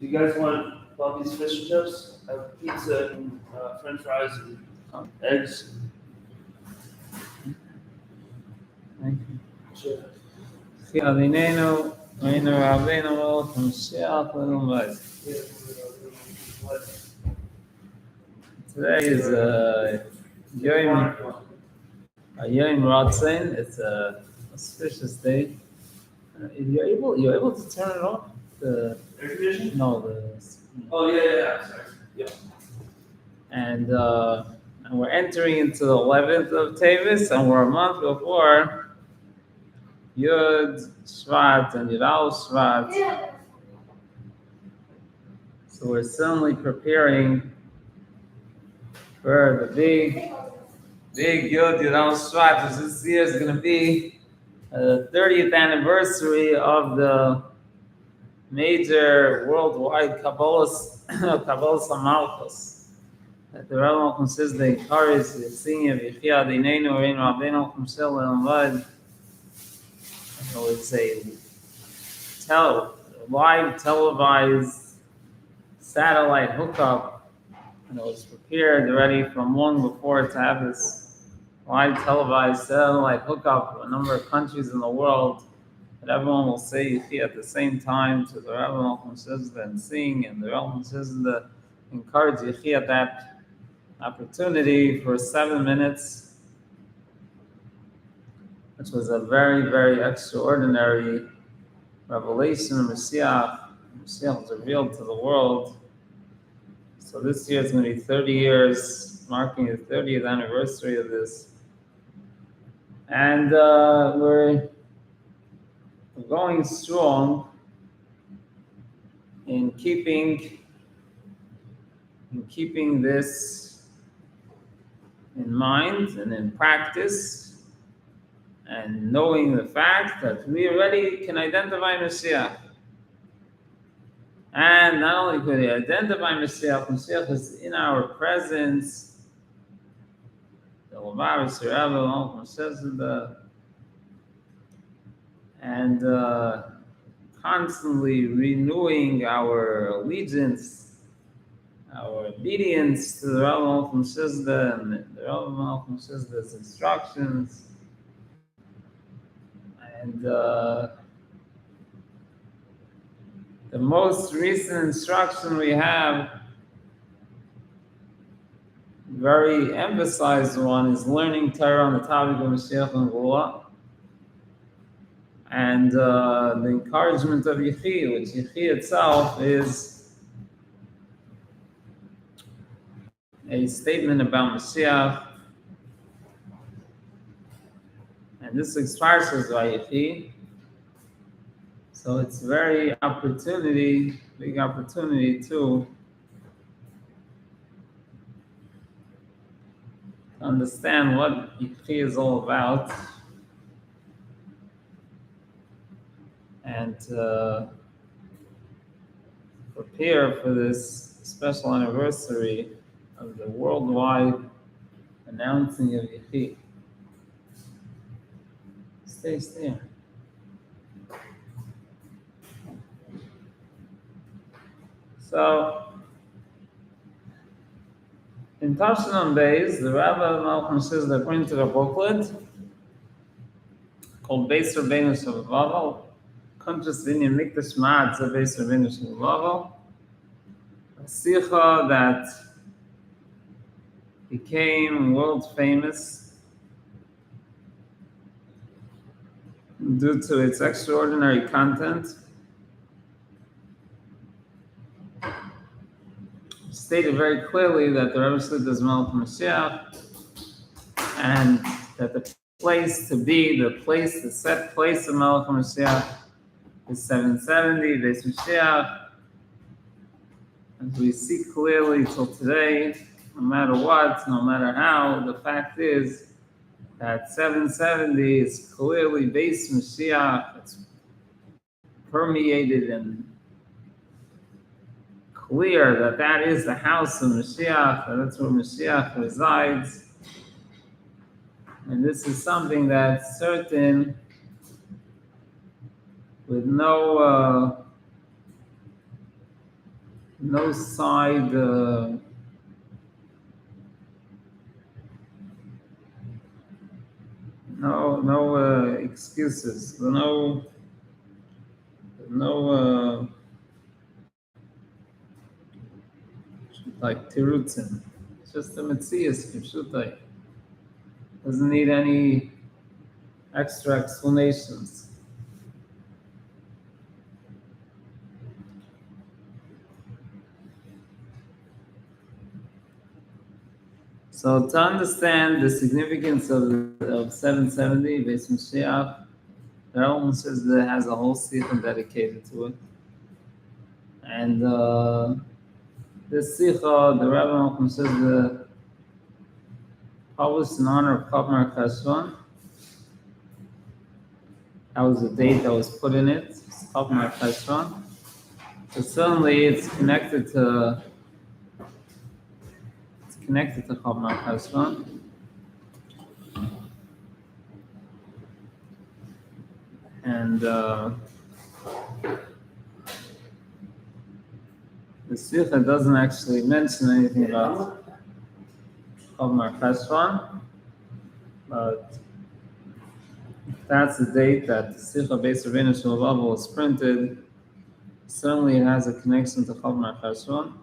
Do you guys want Bobby's fish and chips? I have pizza and French fries and eggs. Thank you. Sure. Adinenu, Reinu Rabbeinu Melech Mashiach Le'olam. Today is Yom Ratzin. It's a auspicious day. If you're able to turn it off. The air conditioning? No, Oh yeah. Sorry. Yeah. And we're entering into the 11th of Tevis, and we're a month before Yud Shvat and Yud Al Shvat. Yeah. So we're suddenly preparing for the big Yud Al Shvat, which this year is going to be the 30th anniversary of the major worldwide Kabbalah Malchus. That the Dvar Malchus says they encourage the singing of Yechia Adinenu Reinu Rabbeinu Chumshel Le'olam. I would say live televised satellite hookup, and it was prepared already from long before to have this live televised satellite hookup for a number of countries in the world, that everyone will say Yechia at the same time to the Dvar Malchus and sing, and the Dvar Malchus encourage Yechia at that opportunity for 7 minutes, which was a very, very extraordinary revelation of Mashiach. Mashiach was revealed to the world. So this year is going to be 30 years, marking the 30th anniversary of this. And we're going strong in keeping this in mind and in practice, and knowing the fact that we already can identify Mashiach. And not only could we identify Mashiach is in our presence. And constantly renewing our allegiance, our obedience to the Dvar Malchus and the Dvar Malchus' instructions. And the most recent instruction we have, very emphasized one, is learning Torah on the topic of Mashiach and Gula. And the encouragement of Yechi, which Yechi itself is a statement about Mashiach. And this expresses by Yechi. So it's very big opportunity to understand what Yechi is all about, and prepare for this special anniversary of the worldwide announcing of Yechi. Stay. So, in Tafshin Beis, the Rabbi Malchus says that according to the booklet called Beis Rabbeinu Shalvavel, Conscious Vinyan Mikdash Ma'at Beis Rabbeinu Shalvavel, a sicha that became world famous due to its extraordinary content, stated very clearly that the Rebbe said is Melech Mashiach, and that the place to be, the set place of Melech Mashiach is 770, Beis Mashiach. As we see clearly till today, no matter what, no matter how, the fact is that 770 is clearly Beis Mashiach. It's permeated and clear that is the house of Mashiach, that's where Mashiach resides. And this is something that's certain, with no no side, no excuses, no like tirutzin. It's just the metzias, kipshutai. Doesn't need any extra explanations. So to understand the significance of 770 Beis Mashiach, the Rambam says that it has a whole sikha dedicated to it. And this sikha, the Rebbe Malchus says, published in honor of Chab Cheshvan. That was the date that was put in it, Chab Cheshvan. So suddenly it's connected to Chab Cheshvan. And the Sikha doesn't actually mention anything about Chab Cheshvan, but that's the date that the Sikha Beis Rabbeinu Shalom was printed. Certainly it has a connection to Chab Cheshvan.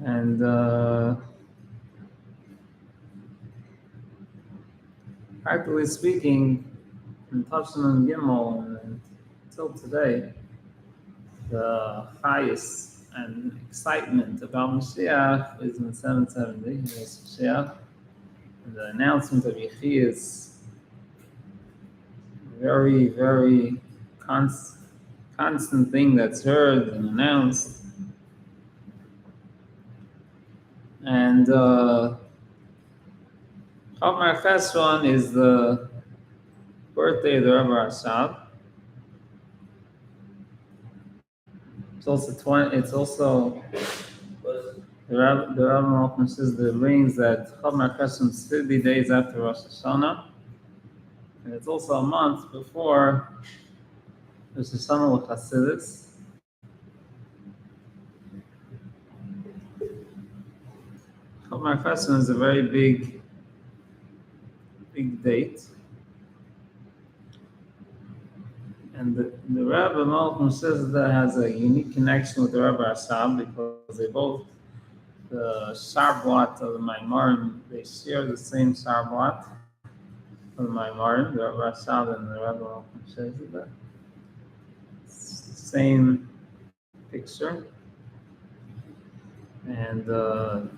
And practically speaking, in Tafshin and Gimel and until today, the highest and excitement about Mashiach is in 770, yes, Mashiach. And the announcement of Yechi is very, very constant thing that's heard and announced. And Chab Cheshvan is the birthday of the Rebbe Rashab. It's also the Rebbe Malchus says the means that Chab Cheshvan is 50 days after Rosh Hashanah, and it's also a month before Rosh Hashanah with Hasidus. Chab Cheshvan is a very big date. And the Rebbe Malchus says that has a unique connection with the Rebbe Rashab because they both, the Sharblat of the Maimarim, they share the same Sharblat of the Maimarim, the Rebbe Rashab and the Rebbe Malchus says that. It's the same picture. And the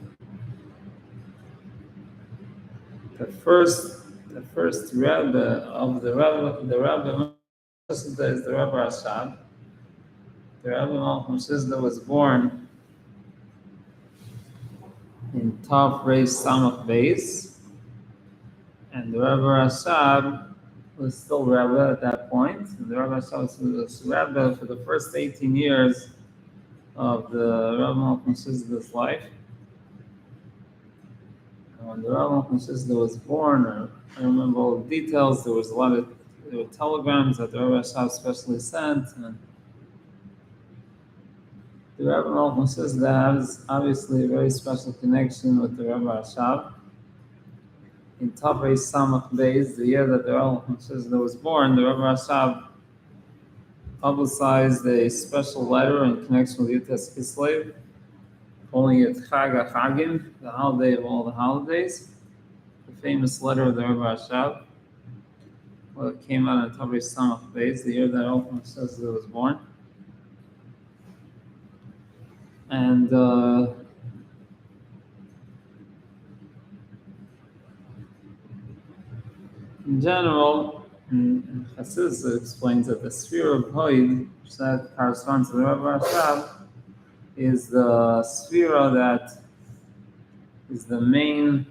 first Rebbe of the Rebbe is the Rebbe Rashab. The Rebbe Malchus was born in Tav Reish Samach Beis, and the Rebbe Rashab was still Rebbe at that point. And the Rebbe Rashab was Rebbe for the first 18 years of the Rebbe Malchus' life. And when the Rebbe Malchus was born, I remember all the details. There were telegrams that the Rebbe Rashab specially sent, and the Rebbe Malchus says that has obviously a very special connection with the Rebbe Rashab. In Tav Reish Samach Beis, the year that the Rebbe Malchus was born, the Rebbe Rashab publicized a special letter in connection with Yutes Kislev, calling it Chag HaChagim, the holiday of all the holidays. The famous letter of the Rebbe Rashab. Well, it came out in Tav Reish Samach Beis, the year that Rebbe Malchus was born. And in general, Hasidus explains that the sphere of Hoid, which that corresponds to the Rebbe Rashab, is the sphere that is the main,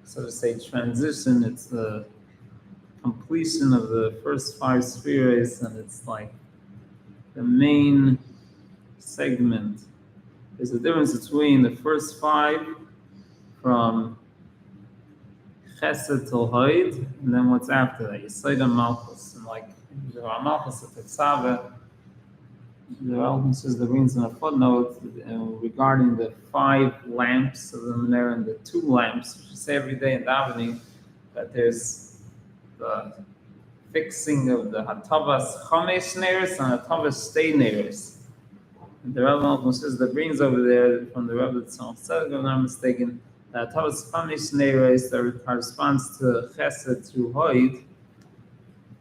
so to say, transition. It's the completion of the first 5 spheres, and it's like the main segment. There's a difference between the first 5 from Chesed till Hoid, and then what's after that, Dvar Malchus. And like Dvar Malchus at Tetzave, the Malchus says the brings in a footnote regarding the 5 lamps of the menorah and the 2 lamps, which you say every day in davening, that there's the fixing of the Hatavas Chomesh Neiros and Hatavas Stei Neiros. The Rebbe Malchus says the brings over there from the Rebbe Tzemach Tzedek, if I'm not mistaken, that Hatavas Chomesh Neiros that corresponds to Chesed through Hoid.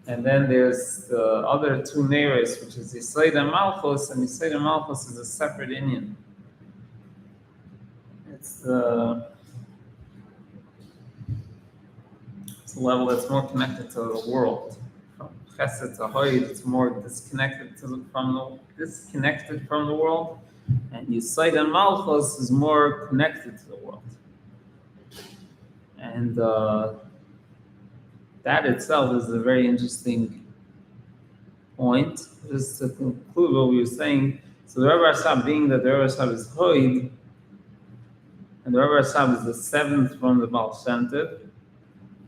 And then there's the other 2 Neiros, which is Yisrael and Malchus, and Yisrael and Malchus is a separate Inyan. It's a level that's more connected to the world. From Chesed to Hoid, it's more disconnected from the world, and Yisrael and Malchus is more connected to the world. And that itself is a very interesting point. Just to conclude what we were saying, so the Rebbe Rashab, being that the Rebbe Rashab is Hoid, and the Rebbe Rashab is the 7th from the Baal Shem Tov,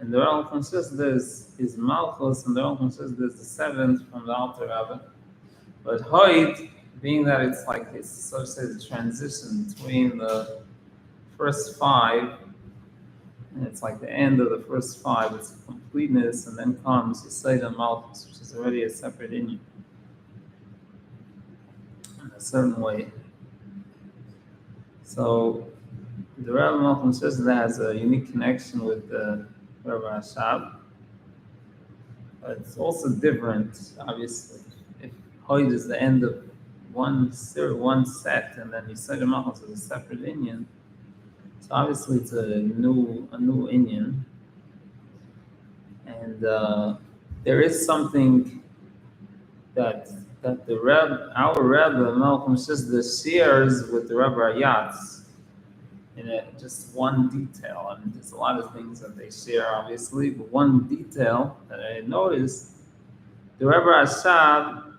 and the Rebbe consists is Malchus, and the Rebbe consists is the 7th from the Alter Rebbe. But Hoid, being that it's like it's so to say the transition between the first 5, and it's like the end of the first 5, it's a completeness, and then comes Yisrael and Malchus, which is already a separate Inyan in a certain way. So the Rebbe Malchus says that has a unique connection with the Rebbe Rashab, but it's also different, obviously. If Hoid is the end of one set, and then Yisrael and Malchus is a separate Inyan, so obviously it's a new Inyan, and there is something that the Rebbe, our Rebbe Malcolm says, the shares with the Rebbe Ayatz in just one detail. I mean, there's a lot of things that they share, obviously, but one detail that I noticed, the Rebbe Rashab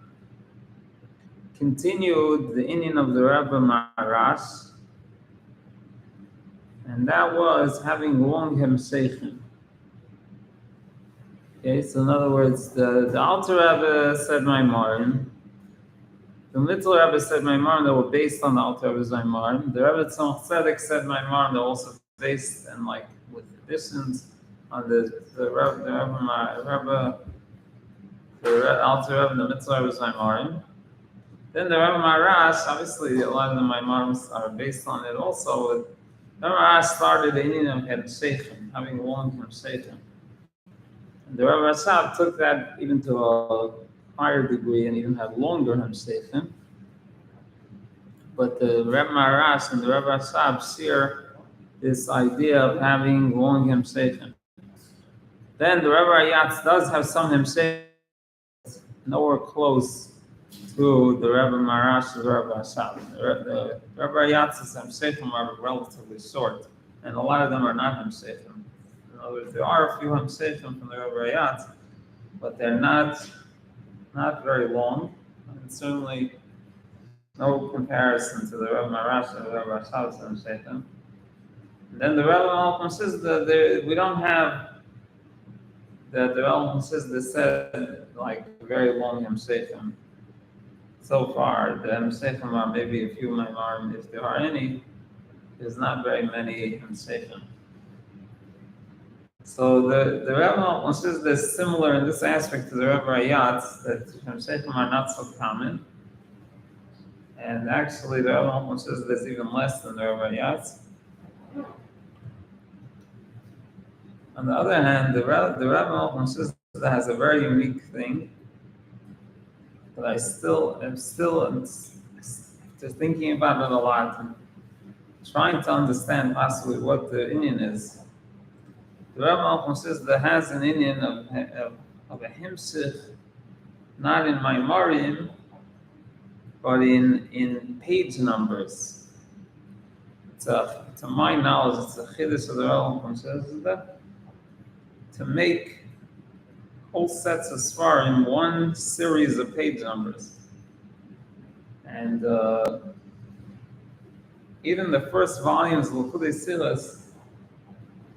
continued the Inyan of the Rebbe Maharash, and that was having long hemsheichim. Okay, so in other words, the Alter Rebbe said Maimarim, the Mitzvah Rebbe said Maimarim that were based on the Alter Rebbe's Maimarim. The Rebbe Tzemach Tzedek said Maimarim that were also based and like with additions on the Alter Rebbe and the Mitzvah Rebbe's Maimarim. Then the Rebbe Maharash, obviously a lot of the Maimarim are based on it also. The Rebbe Maharash started the Inyan of Hemsheichim, having long Hemsheichim. And the Rebbe Rashab took that even to a higher degree and even had longer Hemsheichim. But the Rebbe Maharash and the Rebbe Rashab share this idea of having long Hemsheichim. Then the Rebbe Ayatz does have some Hemsheichim, nowhere close to the Rebbe Maharash and the Rebbe Rashab. The Rebbe Ayatz's Hemsheichim are relatively short, and a lot of them are not Hemsheichim. In other words, there are a few Hemsheichim from the Rebbe Ayatz, but they're not very long, and certainly no comparison to the Rebbe Maharash and the Rebbe Rashab's Hemsheichim. And then the Rebbe Malchus says that we don't have that the Rebbe Malchus says they said like very long Hemsheichim. So far, the Hemsheichim are maybe a few Maimarim, if there are any. There's not very many Hemsheichim. So the Rebbe Malchus says they're similar in this aspect to the Rebbe Ayatz, that Hemsheichim are not so common. And actually, the Rebbe Malchus says there's even less than the Rebbe Ayatz. On the other hand, the Rebbe Malchus says that has a very unique thing. But I am still just thinking about it a lot and trying to understand possibly what the Inyan is. The Rebbe Malchus says that has an Inyan of a himshich, not in Maimarim, but in page numbers. To my knowledge, it's a chiddush of the Rebbe Malchus says that to make whole sets of Svarim, one series of page numbers. And even the first volumes of L'chudei Silas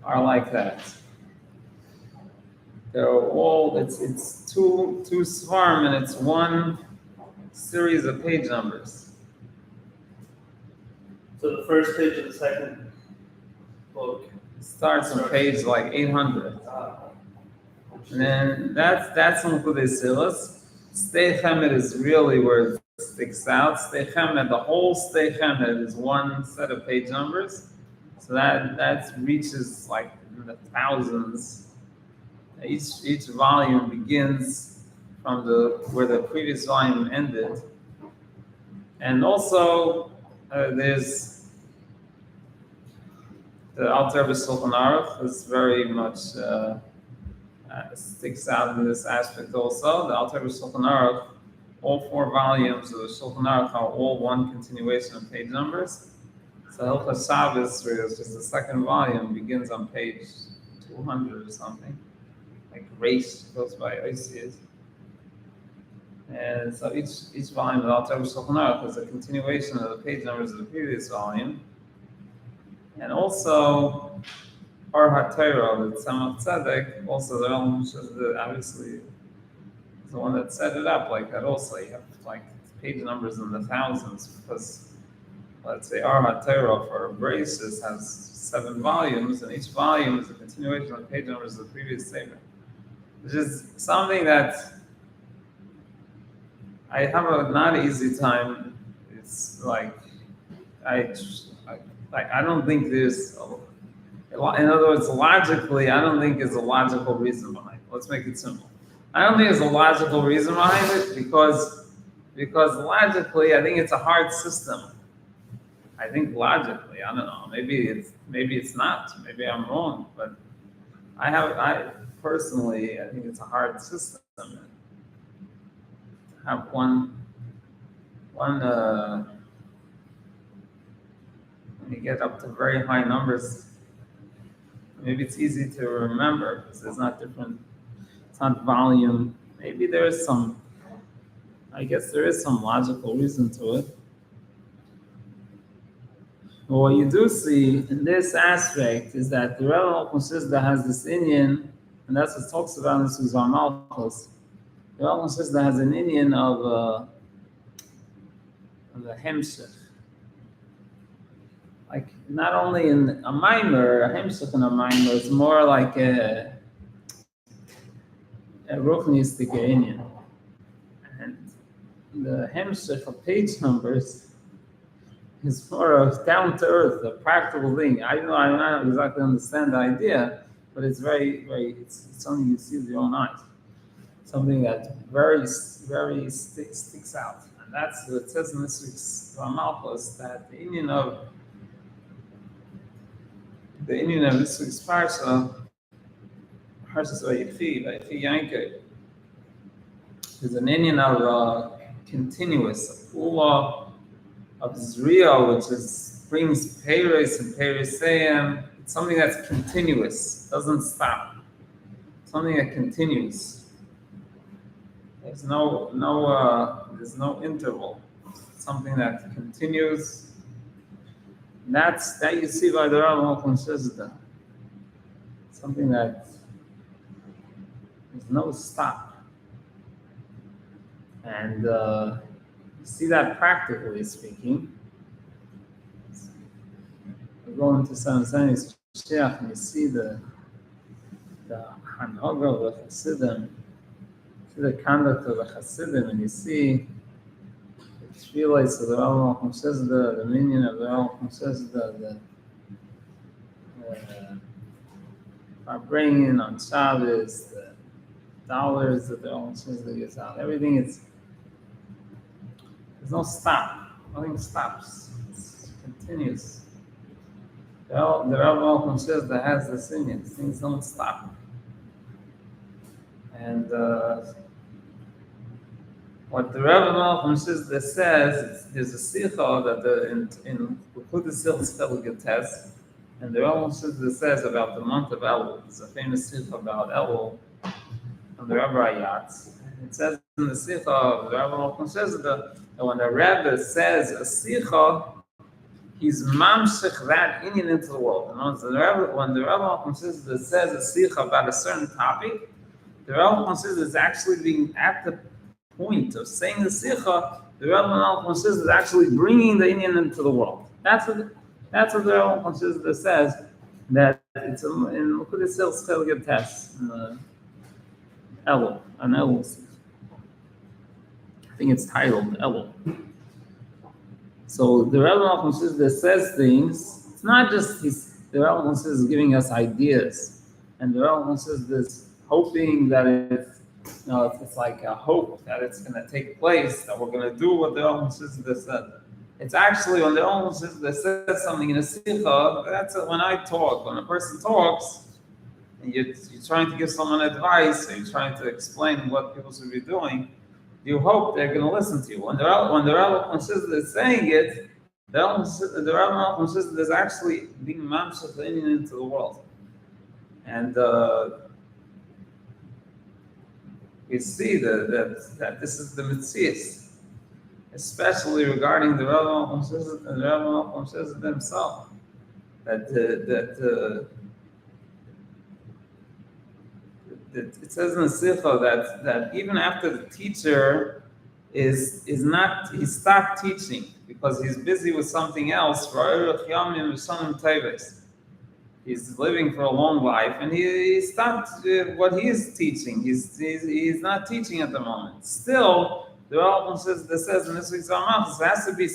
are like that. They're all, it's two svarm, and it's one series of page numbers. So the first page of the second book. Starts on page like 800. And then that's Nukudei Silas. Stei Chemed is really where it sticks out. Stei Chemed, the whole Stei Chemed is one set of page numbers. So that reaches like in the thousands. Each volume begins from where the previous volume ended. And also there's the Alter Rebbe Shulchan Aruch is very much sticks out in this aspect also. The Alter Rebbe Shulchan Aruch, all 4 volumes of the Shulchan Aruch are all one continuation of page numbers. So Hilchos Shabbos, which is the second volume, begins on page 200 or something. Like race goes by Oisias. And so each volume of the Alter Rebbe Shulchan Aruch is a continuation of the page numbers of the previous volume. And also, Or HaTorah, that Tzemach Tzedek, also the obviously is the one that set it up like that also. You have like page numbers in the thousands because, let's say, Or HaTorah for braces has 7 volumes, and each volume is a continuation of the page numbers of the previous statement. Which is something that I have a not easy time. It's like, I don't think there's, in other words, logically, I don't think there's a logical reason behind it. Let's make it simple. I don't think there's a logical reason behind it because logically, I think it's a hard system. I think logically, I don't know. Maybe it's not. Maybe I'm wrong. But I personally, I think it's a hard system. Have one. When you get up to very high numbers, maybe it's easy to remember because it's not different. It's not volume. Maybe there is some. I guess there is some logical reason to it. But what you do see in this aspect is that the Rebbe Malchus that has this Indian, and that's what it talks about in Dvar Malchus. The Rebbe Malchus that has an Indian of the Hemshech. Like not only in a mimer, a Hemshech and a mimer, it's more like a Ruchnistic Indian. And the Hemshech of page numbers is more of down to earth, a practical thing. I don't exactly understand the idea, but it's very, very, it's something you see with your own eyes. Something that very, very sticks out. And that's what it says in this week's Dvar Malchus, that the Indian of this week's Parsha, Parshas Vayechi Yankei, is an Indian of continuous, a pula of Zriya, which brings Peiros and Peirosayim. It's something that's continuous, doesn't stop. Something that continues. There's no interval. It's something that continues. And that you see by the Rebbe Malchus. Something that there's no stop. And you see that practically speaking. You go into San Antonio's Sheikh and you see the Hanoga of the Hasidim, see the conduct of the Hasidim, and you see the tefillas of the Rebbe Malchus, the minion of the Rebbe Malchus, the bringing on Shabbos, the dollars that the Rebbe Malchus gives out, everything is. There's no stop. Nothing stops. It continues. The Rebbe Malchus says that has this in it. Things don't stop. And what the Rebbe Malchus says, there's a sicha that in Likkutei Sichos Chelik Tes, and the Rebbe Malchus says about the month of Elul. It's a famous sicha about Elul from the Rebbe Ayatz. It says in the sicha of the Rebbe Malchus that when the Rebbe says a sicha, he's mamshech that Indian into the world. And when the Rebbe Malchus says a sicha about a certain topic, the Rebbe Malchus is actually being at the point of saying the Sikha. The Rebbe Malchus is actually bringing the Indian into the world. That's what the Rebbe Malchus says. That it's in look at the sales Chelget test in the Elul, an Elul. I think it's titled Elul. So the Rebbe Malchus that says things. It's not just the Rebbe Malchus is giving us ideas, and the Rebbe Malchus is hoping that it's like a hope that it's going to take place, that we're going to do what the Rebbe Malchus said. It's actually when the Rebbe Malchus says something in a Sikha. That's when I talk. When a person talks, and you're trying to give someone advice, or you're trying to explain what people should be doing, you hope they're going to listen to you. When the Rebbe Malchus is saying it, the Rebbe Malchus is actually being mamshach the Indian into the world. And we see that this is the mitzvah, especially regarding the Rebbe Malchus themselves. It says in the Sikha that even after the teacher he stopped teaching because he's busy with something else. He's living for a long life, and he stopped what he is teaching. He's not teaching at the moment. Still, the Rebbe says in this week's Dvar Malchus, it has to be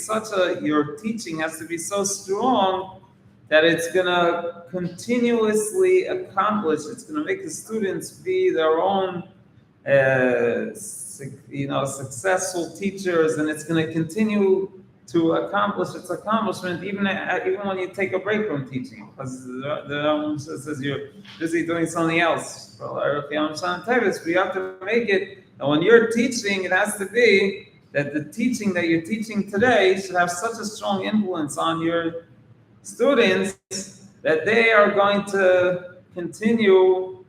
your teaching has to be so strong that it's going to continuously accomplish. It's going to make the students be their own, successful teachers, and it's going to continue to accomplish its accomplishment even when you take a break from teaching, because the says you're busy doing something else. We have to make it, and when you're teaching, it has to be that the teaching that you're teaching today should have such a strong influence on your students that they are going to continue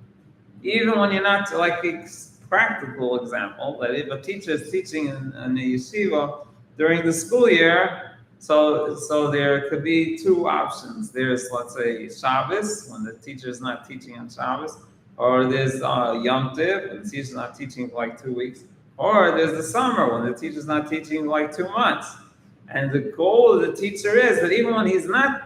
even when you're not, like a practical example, that if a teacher is teaching in a yeshiva during the school year, so there could be two options. There's, let's say, Shabbos, when the teacher is not teaching on Shabbos, or there's Yom Tov, when the teacher is not teaching for like 2 weeks, or there's the summer, when the teacher is not teaching like 2 months. And the goal of the teacher is that even when he's not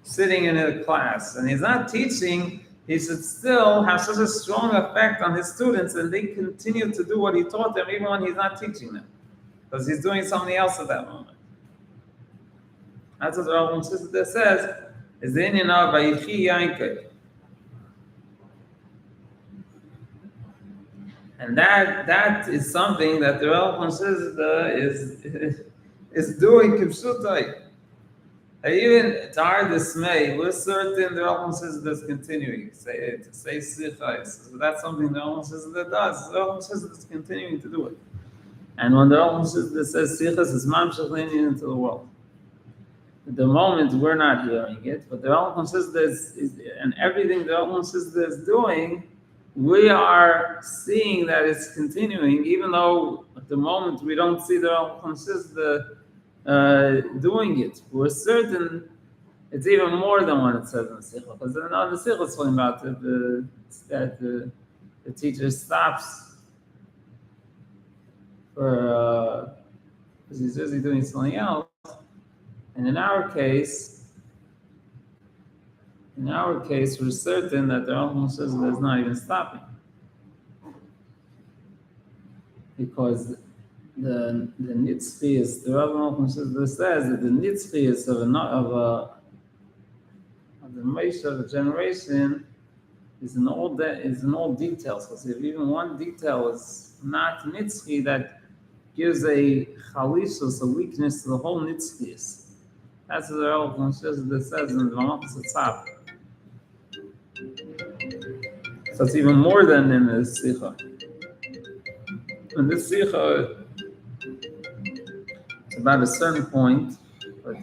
sitting in a class and he's not teaching, he should still have such a strong effect on his students, and they continue to do what he taught them even when he's not teaching them, because he's doing something else at that moment. That's what the Rebbe Malchus says, is the Indian of Vayichi Yankei. And that is something that the Rebbe Malchus is doing kipshutai. Even to our dismay, we're certain the Rebbe Malchus is continuing to say Sikha. So that's something the Rebbe Malchus does. The Rebbe Malchus is continuing to do it. And when the Rebbe Malchus says Sikha, it's mamshach Indian into the world. At the moment, we're not hearing it, but the Rebbe Malchus and everything the Rebbe Malchus is doing, we are seeing that it's continuing, even though at the moment we don't see the Rebbe Malchus doing it. We're certain it's even more than what it says in the Sikha, because in the Sikha it's talking about that the teacher stops for because he's busy doing something else. And in our case, we're certain that the Rebbe Malchus is not even stopping, because the nitzchi the Rebbe Malchus says that the nitzchi of the Moshe of the generation is in all details. Because if even one detail is not nitzchi, that gives a chalishus, a weakness to the whole nitzchi. That's what the Rebbe Malchus says in the Dvar Malchus. So it's even more than in the Sikha. In the Sikha, it's about a certain point, but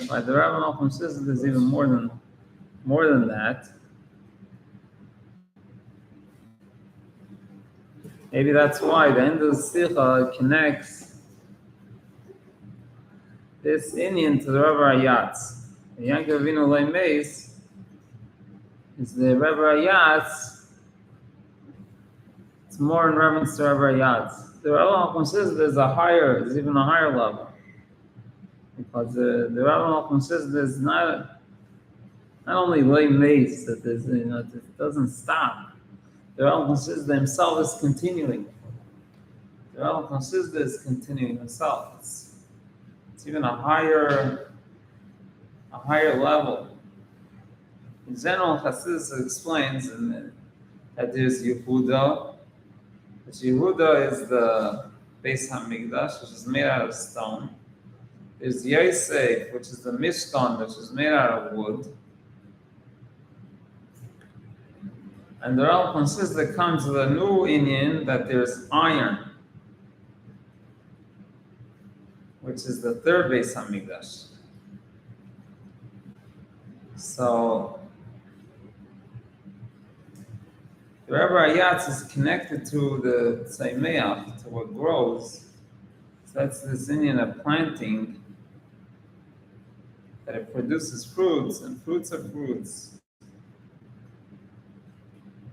by the Rebbe Malchus there's even more than that. Maybe that's why the end of the Sikha connects this Indian to the Rebbe Ayatz. The Yankov Avinu Lei Meis is the Rebbe Ayatz more in reference to Rabbi Yatz. The Rabbi Malchus says there's even a higher level. Because the Rabbi Malchus says there's not only lay mace, that there's, it doesn't stop. The Rabbi Malchus says that himself is continuing. The Rabbi Malchus says that is continuing himself. It's even a higher level. In general, Chassidus explains that there's Yehuda. Yehuda is the Beis Hamikdash, which is made out of stone. There's Yosef, which is the Mishkan, which is made out of wood. And there all consists that comes to the new Indian that there's iron, which is the third Beis Hamikdash. So the Rabbi Yatz is connected to the Tzaimeach, to what grows. So that's this Indian of planting, that it produces fruits, and fruits are fruits.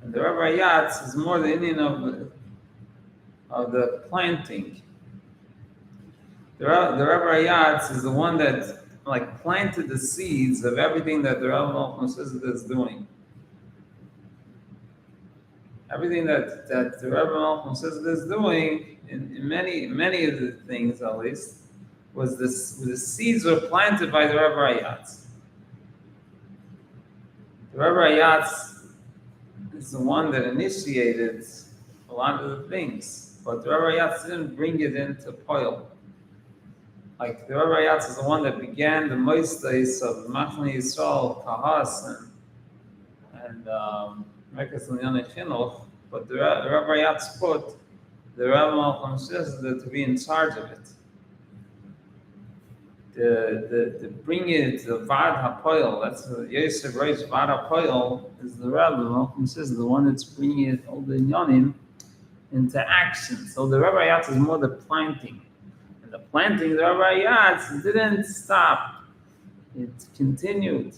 And the Rabbi Yatz is more the Indian of the planting. The Rabbi Yatz is the one that planted the seeds of everything that the Rabbi Malchus is doing. Everything that the Rabbi Malchus is doing, in many of the things at least, was the seeds were planted by the Rabbi Yatz. The Rabbi Yatz is the one that initiated a lot of the things, but the Rabbi Yatz didn't bring it into Poil. Like the Rabbi Yatz is the one that began the Moistais of Machne Yisrael, Kahas, and Mekas L'Nyanei Chinuch, but the Rabbi Yatz put the Rabbi Malchus to be in charge of it. To bring it to Dvar HaKol, that's Yosef Reish Dvar HaKol, is the Rabbi Malchus, the one that's bringing it, all the Inyanim, into action. So the Rabbi Yatz is more the planting. And the planting, the Rabbi Yatz didn't stop. It continued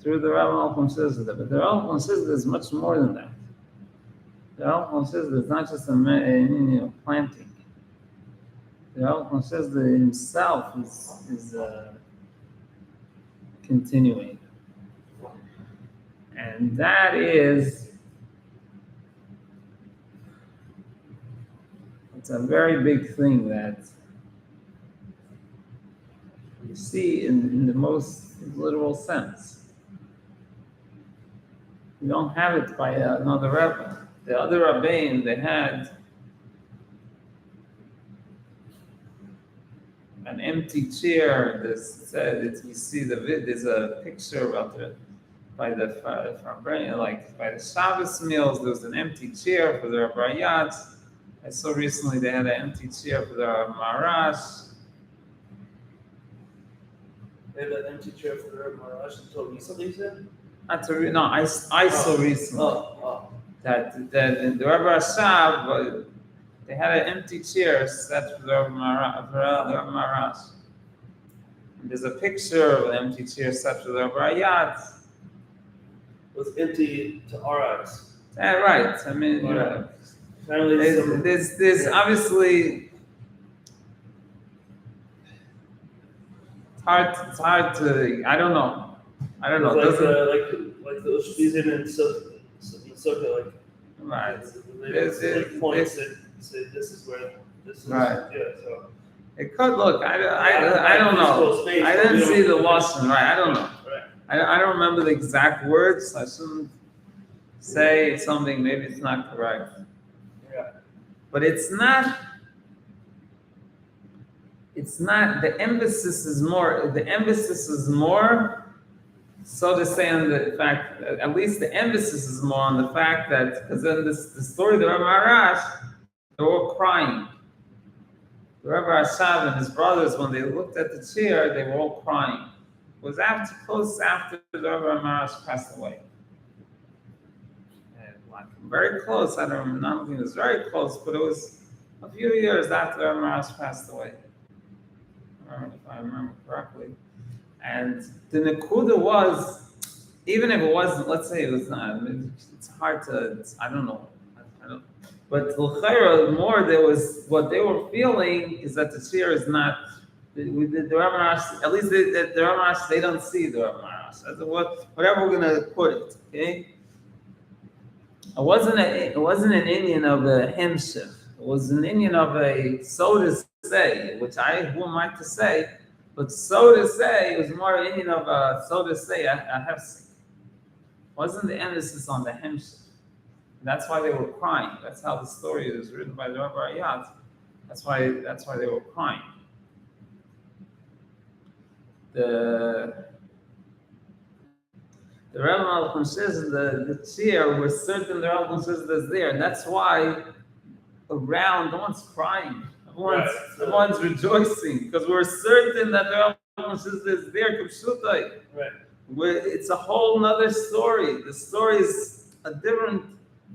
through the Rabbi Malchus. But the Rabbi Malchus is much more than that. The Rabbi Malchus is not just a planting. The Rabbi Malchus himself is continuing. And that is, it's a very big thing that you see in the most literal sense. You don't have it by another Rebbe. The other Rabbein, they had an empty chair. You see there's a picture about it by the Shabbos meals. There was an empty chair for the Rabbi Yatz. I saw recently they had an empty chair for the Marash. They had an empty chair for the Marash until recently, you said? I saw recently that in the Rabbi Rashab, they had an empty chair set for the Marash. There's a picture of an empty chair set for the Rabbi Yatz. It was empty to our eyes. Right. I mean, there's obviously it's hard to. I don't know. Like the Ushpizin and Sukkah, like right. There's points that say this is where this is. Right. Yeah. So it could look. I don't know. I didn't see the lesson. Right. I don't know. Right. I don't remember the exact words. I shouldn't say something. Maybe it's not correct. Yeah. But it's not. The emphasis is more. The emphasis is more, so to say, on the fact. At least the emphasis is more on the fact that, because in the story of the Rabbi Marash, they were all crying. The Rabbi Rashab and his brothers, when they looked at the chair, they were all crying. It was close after the Rabbi Marash passed away. Very close. I don't remember. It was very close, but it was a few years after the Rabbi Marash passed away. If I remember correctly. And the Nakuda was, even if it wasn't, let's say it was not, it's hard to, I don't know. But l'chayra, more there was what they were feeling is that the sphere is not. The Ramash, at least the Ramash, they don't see the Ramash. That's whatever we're gonna put it. Okay. It wasn't an Indian of a hemshif. It was an Indian of a so to say, which who am I to say? But so to say, it was more Indian of a so to say a hefsek. Wasn't the emphasis on the hemshif? That's why they were crying. That's how the story is written by the Rabbi Ayat. That's why they were crying. The Dvar Malchus says the chair, we're certain the Dvar Malchus is there. And that's why around, no one's crying. Everyone's rejoicing because we're certain that the Dvar Malchus is there. Right. It's a whole nother story. The story is a different.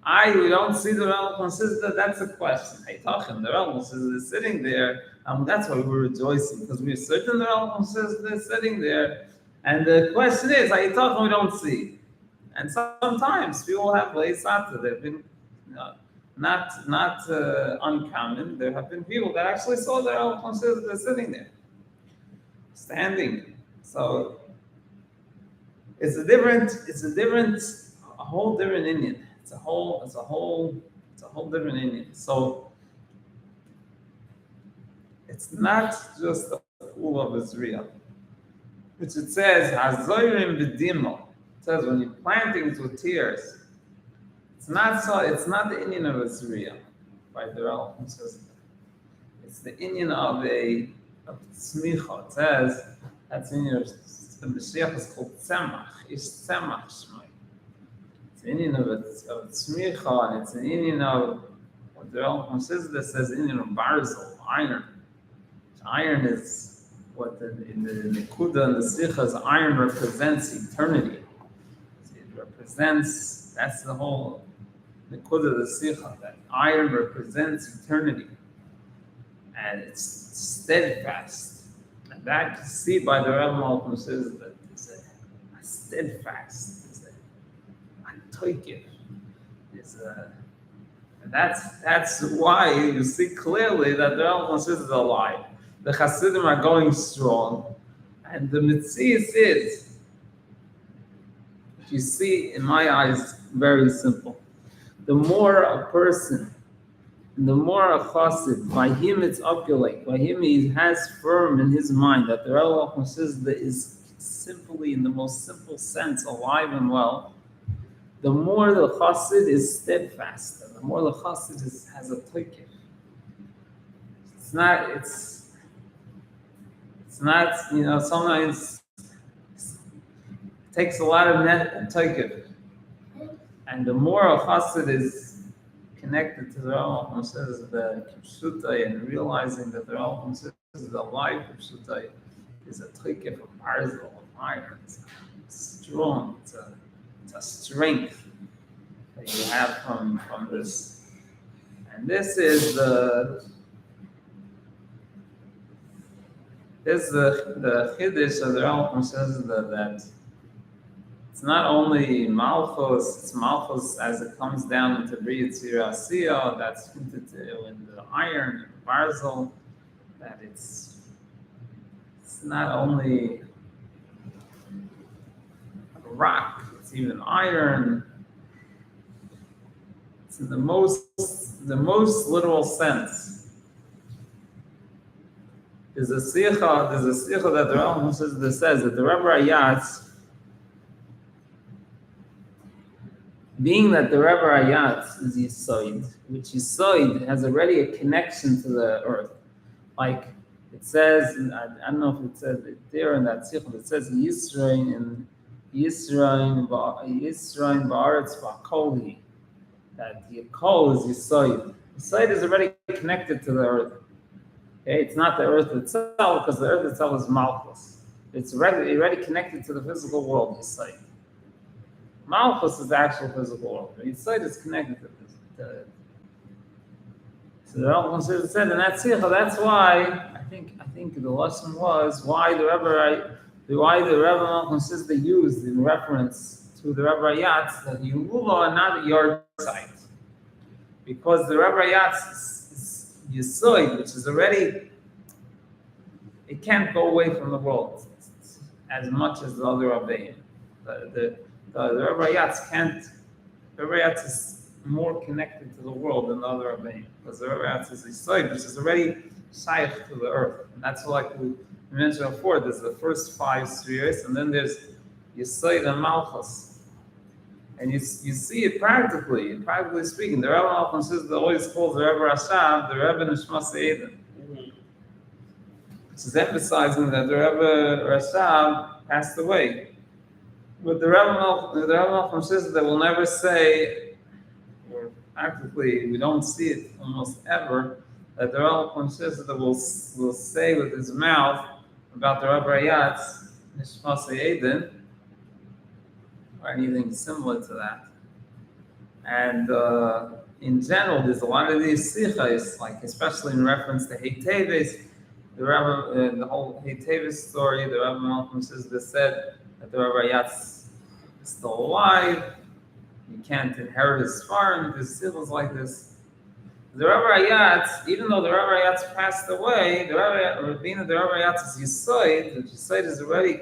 We don't see the Dvar Malchus. That's a question. Hey, talking the Dvar Malchus is sitting there. That's why we're rejoicing because we're certain the Dvar Malchus is sitting there. And the question is, are you talking? We don't see. And sometimes people have leisata. They've been not uncommon. There have been people that actually saw the Dvar Malchus. They're sitting there, standing. So it's a whole different Indian. It's a whole different Indian. So it's not just the fool of Israel, which it says Hazoyrim b'dimo. It says when you're planting with tears. It's not the Indian of Israel, by the Rambam says. It's the Indian of tzmicha. It says that's the Indian of the Mashiach is called tzemach. It's tzemach shmai. It's the Indian of tzmicha, and it's an Indian of what the Rambam says. That says Indian of barzel, iron. Iron is what in the Nekuda and the Sichas, iron represents eternity. It represents, that's the whole Nekuda, the Sicha, that iron represents eternity. And it's steadfast. And that you see by the Dvar Malchus says that it's a steadfast, it's a toikif. That's why you see clearly that the Dvar Malchus is alive. The Hasidim are going strong. And the Metzias is, if you see, in my eyes, very simple. The more a person, the more a Chassid, by him it's opulate, by him he has firm in his mind that the Dvar Malchus is simply, in the most simple sense, alive and well, the more the Chassid is steadfast, and the more the Chassid has a toikif. It's not, sometimes it takes a lot of net and toikif. And the more a chassid is connected to the Dvar Malchus, the kipshutai, and realizing that the Dvar Malchus is the life of kipshutai, is a toikif of barzel, of iron. It's strong. It's a strength that you have from this. And this is the chiddush of the Rambam says that it's not only Malchus, it's Malchus as it comes down into Bria Tzira Asiya, that's hinted to in the iron, the barzel, that it's not only a rock, it's even iron. It's in the most literal sense. There's a sicha that the Rambam says that the Rebbe Ayat, being that the Rebbe Ayat is Yisoid, which Yisoid has already a connection to the earth. Like it says, I don't know if it says it there in that sicha, it says Yisrain Ba'aretz Ba'koli, that the HaKol is Yisoid. Yisoid is already connected to the earth. Okay, it's not the earth itself, because the earth itself is Malchus. It's already connected to the physical world, Yisayid. Malchus is the actual physical world. Yisayid is connected to it. So the Rambam said in that sicha, that's why I think the lesson was why the Rebbe Malchus they used in reference to the Rebbe Ayat that Yulula and not your site. because the Rebbe Yatz is Yisoid, which is already, it can't go away from the world as much as the other Rabbeim. The Rebbe Yatz can't, the Rebbe Yatz is more connected to the world than the other Rabbeim, because the Rebbe Yatz is Yisoid, which is already shaykh to the earth. And that's like we mentioned before, there's the first 5 spheres, and then there's Yisoid and Malchus. And you see it practically speaking. The Rebbe Malchus says that always calls the Rebbe Rashab, the Rebbe Nishmas Eden, which is emphasizing that the Rebbe Rashab passed away. But the Rebbe Malchus says that we'll never say, or practically we don't see it almost ever, that the Rebbe Malchus says that will say with his mouth about the Rebbe Yatz Nishmas Eden, or anything similar to that. And in general, there's a lot of these sichos, like especially in reference to Heiteves, the whole Heiteves story, the Rebbe Malcolm says they said that the Rebbe Yatz is still alive, you can't inherit his farm, there's sichos like this. The Rebbe Yatz, even though the Rebbe Yatz passed away, the Rebbe Yatz is Yisoid, which Yisoid is already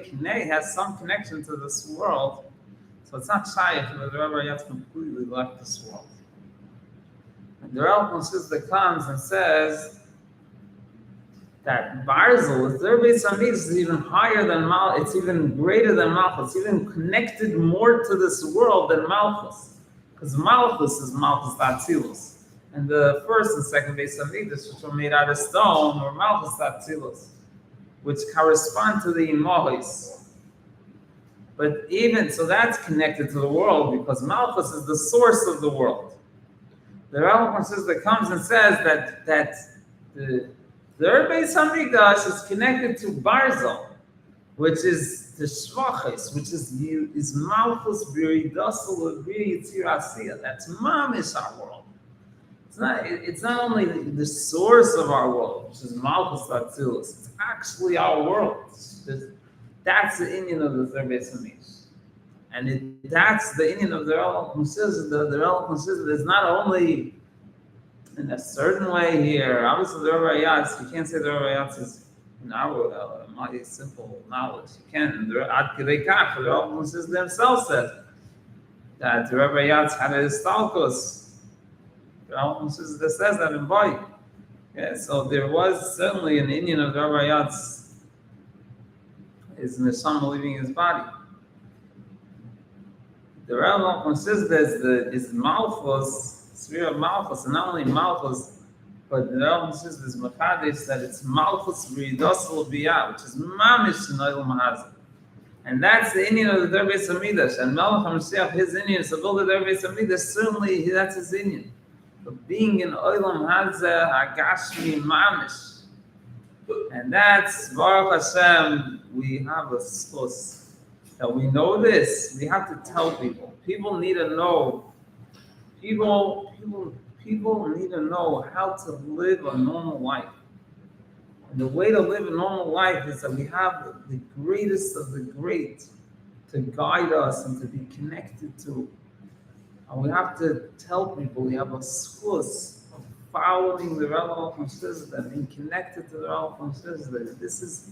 has some connection to this world. So it's not shaykh that the Rebbe Yatz completely left this world. And the Rebbe Sister comes and says that Barzel, the Rebbe Samid, is even higher than Malchus, it's even greater than Malchus, it's even connected more to this world than Malchus. Because Malchus is Malchus Tatzilus. And the first and second Beis Hamikdash, which were made out of stone, were Malchus Tatzilus, which correspond to the Imohis. But even, so that's connected to the world because Malchus is the source of the world. The Rebbe Sister comes and says that the Beis Hamikdash is connected to Barzel, which is the Shvachis, which is Malchus B'Yidasul B'Yitzirasiyah. That's Mamish our world. It's not only the source of our world, which is Malchus Tatzilus, it's actually our world. That's the Indian of the third Beis Hamikdash. And that's the Indian of the Rebbe considers the Rebbe considers there's not only in a certain way here, obviously the Rebbe Yatz, you can't say the Rebbe Yatz is in our my simple knowledge. You can't. The Rebbe considers themselves said that the Rebbe Yatz had a stalkos. The Rebbe considers that says that in Boy. Yeah, so there was certainly an Indian of the Rebbe Yatz. Is neshama leaving his body. The Rebbe considers is Malchus, sphere of Malchus, and not only Malchus, but the Rebbe considers this Machadish that it's Malchus B'Yidasul B'Yah, which is Mamish in Olam Hazeh. And that's the Indian of the third Beis Hamikdash. And Melech HaMashiach, his Indian, so build the third Beis Hamikdash, certainly that's his Indian. But being in Olam Hazeh, Hagashmi Mamish. And that's Baruch Hashem. We have a source that we know this. We have to tell people. People need to know. People need to know how to live a normal life. And the way to live a normal life is that we have the greatest of the great to guide us and to be connected to. And we have to tell people we have a source of following the Rebbe Consider and being connected to the Rebbe Consider. This is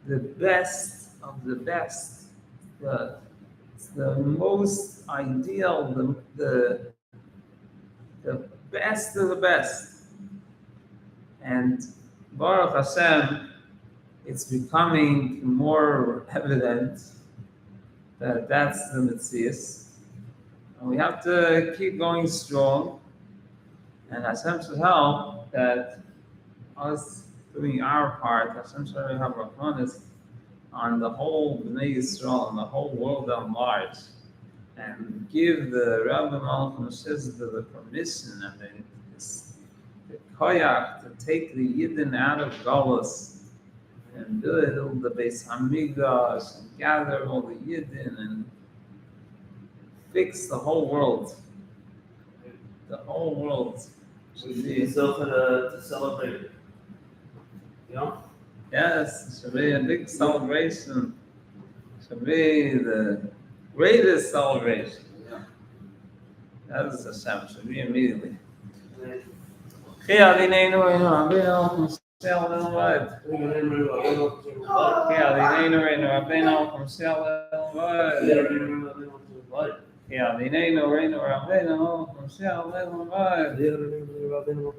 the best of the best. It's the most ideal, the best of the best. And Baruch Hashem, it's becoming more evident that that's the Metzius. And we have to keep going strong. And Hashem should help that us doing our part, Hashem should have Rahmanis on the whole Bnei Yisrael and the whole world at large. And give the Rabbi Malchus the permission and the koyach to take the Yidden out of Galus and build the Beis Hamikdash and gather all the Yidden and fix the whole world. The whole world should be to celebrate. You know? Yes, it should be a big celebration. It should be the greatest celebration. Yeah. That is Hashem. Should be immediately. Chi Adinenu Reinu Rabbeinu Messiah Le'Vad. Chi Adinenu Reinu Rabbeinu Messiah Le'Vad. Chi Adinenu Reinu Rabbeinu Messiah Le'Vad. Rabbeinu